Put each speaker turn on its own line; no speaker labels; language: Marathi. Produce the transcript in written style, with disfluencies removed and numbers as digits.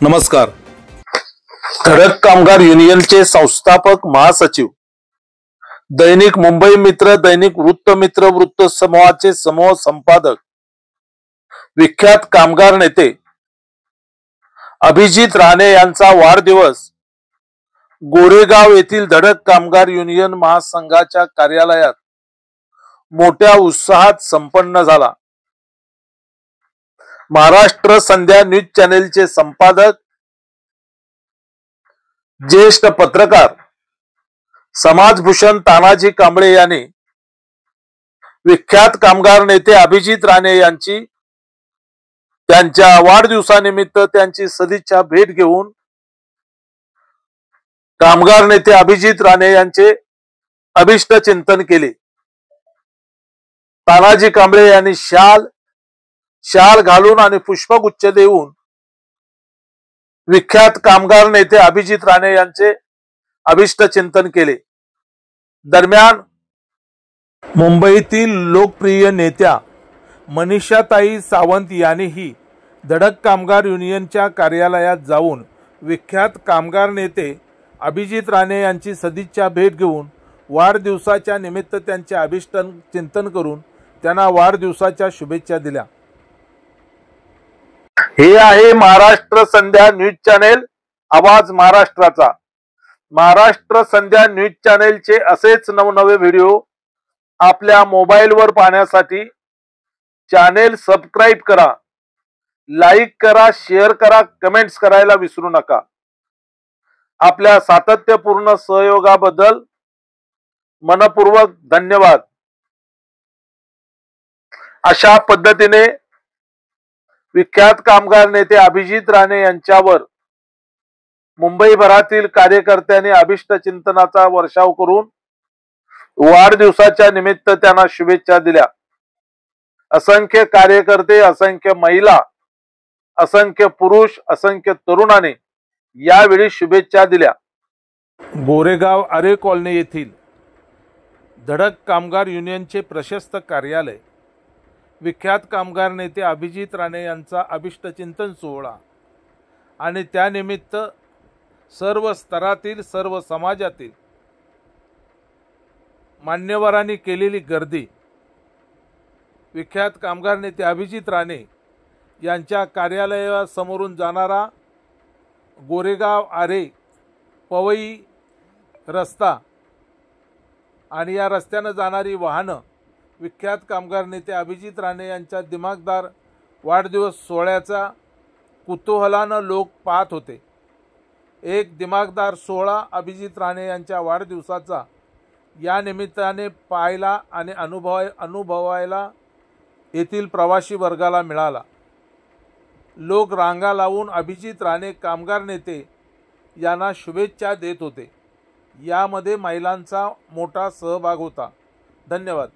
नमस्कार। धडक कामगार युनियनचे संस्थापक महासचिव, दैनिक मुंबई मित्र, दैनिक वृत्तमित्र वृत्त समूहाचे समूह संपादक, विख्यात कामगार नेते अभिजित राणे यांचा वाढदिवस गोरेगाव येथील धडक कामगार युनियन महासंघाच्या कार्यालयात मोठ्या उत्साहात संपन्न झाला। महाराष्ट्र संध्या न्यूज चॅनेलचे संपादक, ज्येष्ठ पत्रकार समाजभूषण तानाजी कांबळे यांनी विख्यात कामगार नेते अभिजित राणे यांची त्यांच्या वाढदिवसानिमित्त त्यांची सदिच्छा भेट घेऊन कामगार नेते अभिजित राणे यांचे अभिष्ट चिंतन केले। तानाजी कांबळे यांनी शाल घालून आणि पुष्पगुच्छ देऊन विख्यात कामगार नेते अभिजित राणे यांचे अभिष्ट चिंतन केले। दरम्यान मुंबईतील लोकप्रिय नेत्या मनीषाताई सावंत यांनीही धडक कामगार युनियनच्या कार्यालयात जाऊन विख्यात कामगार नेते अभिजित राणे यांची सदिच्छा भेट घेऊन वाढदिवसाच्या निमित्त त्यांचे अभिष्ट चिंतन करून त्यांना वाढदिवसाच्या शुभेच्छा दिल्या। हे आहे महाराष्ट्र संध्या न्यूज चॅनेल, आवाज महाराष्ट्राचा। महाराष्ट्र संध्या न्यूज चॅनेलचे असेच नवनवे व्हिडिओ आपल्या मोबाईलवर पाहण्यासाठी चॅनेल सबस्क्राइब करा, लाईक करा, शेअर करा, कमेंट्स करायला विसरू नका। आपल्या सातत्यपूर्ण सहयोगाबद्दल मनपूर्वक धन्यवाद। अशा पद्धतीने विख्यात कामगार नेते अभिजित राणे यांच्यावर मुंबईभरातील कार्यकर्त्यांनी अभिष्ट चिंतनाचा वर्षाव करून वाढदिवसाच्या निमित्त त्यांना शुभेच्छा दिल्या। असंख्य कार्यकर्ते, असंख्य महिला, असंख्य पुरुष, असंख्य तरुणांनी यावेळी शुभेच्छा दिल्या। गोरेगाव आरे कॉलनी येथील धडक कामगार युनियनचे प्रशस्त कार्यालय, विख्यात कामगार नेते अभिजित राणे यांचा अभिष्ट चिंतन सोहळा आणि त्यानिमित्त सर्व स्तरातील, सर्व समाजातील मान्यवरांनी केलेली गर्दी विख्यात कामगार नेते अभिजित राणे यांच्या कार्यालयासमोरून जाणारा गोरेगाव आरे पवई रस्ता आणि या रस्त्याने जाणारी वाहनं विख्यात कामगार नेते अभिजित राणे यांच्या दिमागदार वाढदिवस सोहळ्याचा कुतूहलानं लोक पाहत होते। एक दिमागदार सोहळा अभिजित राणे यांच्या वाढदिवसाचा या निमित्ताने पाहायला आणि अनुभवायला येथील प्रवासी वर्गाला मिळाला। लोक रांगा लावून अभिजित राणे कामगार नेते यांना शुभेच्छा देत होते। यामध्ये महिलांचा मोठा सहभाग होता। धन्यवाद।